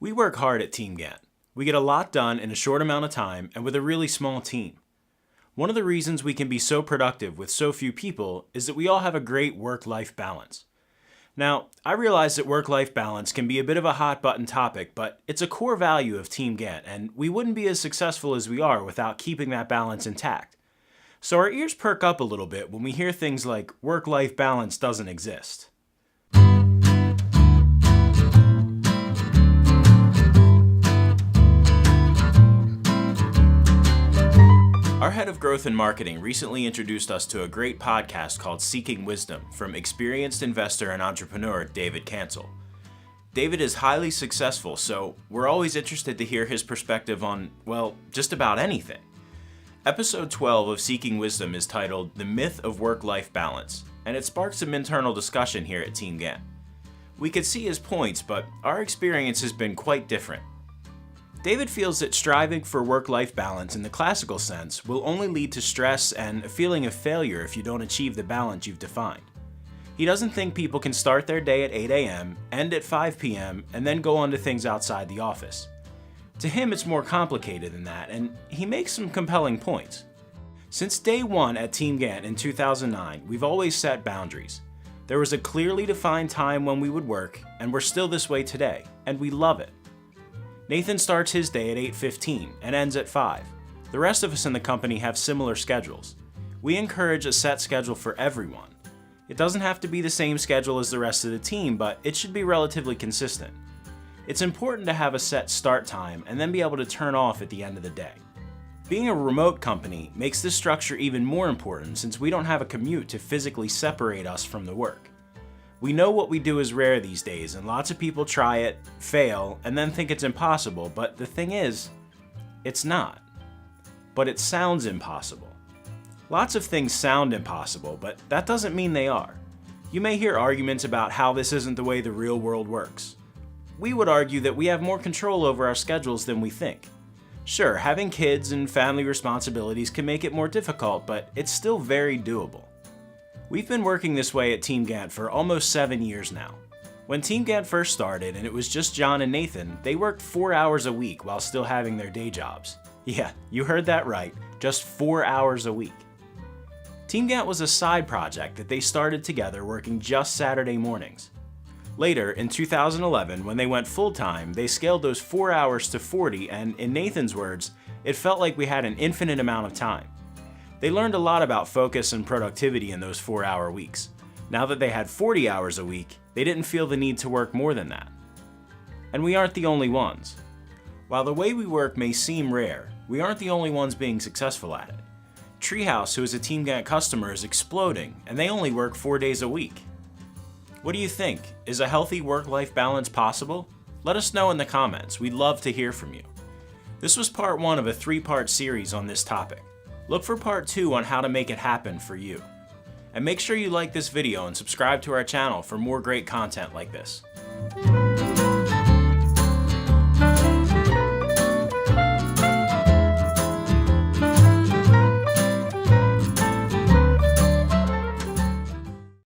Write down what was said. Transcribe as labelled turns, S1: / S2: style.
S1: We work hard at TeamGantt. We get a lot done in a short amount of time and with a really small team. One of the reasons we can be so productive with so few people is that we all have a great work-life balance. Now, I realize that work-life balance can be a bit of a hot-button topic, but it's a core value of TeamGantt, and we wouldn't be as successful as we are without keeping that balance intact. So our ears perk up a little bit when we hear things like work-life balance doesn't exist. Our head of growth and marketing recently introduced us to a great podcast called Seeking Wisdom from experienced investor and entrepreneur David Cancel. David is highly successful, so we're always interested to hear his perspective on, well, just about anything. Episode 12 of Seeking Wisdom is titled The Myth of Work-Life Balance, and it sparked some internal discussion here at TeamGantt. We could see his points, but our experience has been quite different. David feels that striving for work-life balance in the classical sense will only lead to stress and a feeling of failure if you don't achieve the balance you've defined. He doesn't think people can start their day at 8 a.m., end at 5 p.m., and then go on to things outside the office. To him, it's more complicated than that, and he makes some compelling points. Since day one at TeamGantt in 2009, we've always set boundaries. There was a clearly defined time when we would work, and we're still this way today, and we love it. Nathan starts his day at 8:15 and ends at 5. The rest of us in the company have similar schedules. We encourage a set schedule for everyone. It doesn't have to be the same schedule as the rest of the team, but it should be relatively consistent. It's important to have a set start time and then be able to turn off at the end of the day. Being a remote company makes this structure even more important since we don't have a commute to physically separate us from the work. We know what we do is rare these days, and lots of people try it, fail, and then think it's impossible, but the thing is, it's not. But it sounds impossible. Lots of things sound impossible, but that doesn't mean they are. You may hear arguments about how this isn't the way the real world works. We would argue that we have more control over our schedules than we think. Sure, having kids and family responsibilities can make it more difficult, but it's still very doable. We've been working this way at TeamGantt for almost 7 years now. When TeamGantt first started and it was just John and Nathan, they worked 4 hours a week while still having their day jobs. Yeah, you heard that right, just 4 hours a week. TeamGantt was a side project that they started together working just Saturday mornings. Later, in 2011, when they went full-time, they scaled those 4 hours to 40, and in Nathan's words, it felt like we had an infinite amount of time. They learned a lot about focus and productivity in those 4-hour weeks. Now that they had 40 hours a week, they didn't feel the need to work more than that. And we aren't the only ones. While the way we work may seem rare, we aren't the only ones being successful at it. Treehouse, who is a TeamGantt customer, is exploding, and they only work 4 days a week. What do you think? Is a healthy work-life balance possible? Let us know in the comments. We'd love to hear from you. This was part 1 of a 3-part series on this topic. Look for part 2 on how to make it happen for you. And make sure you like this video and subscribe to our channel for more great content like this.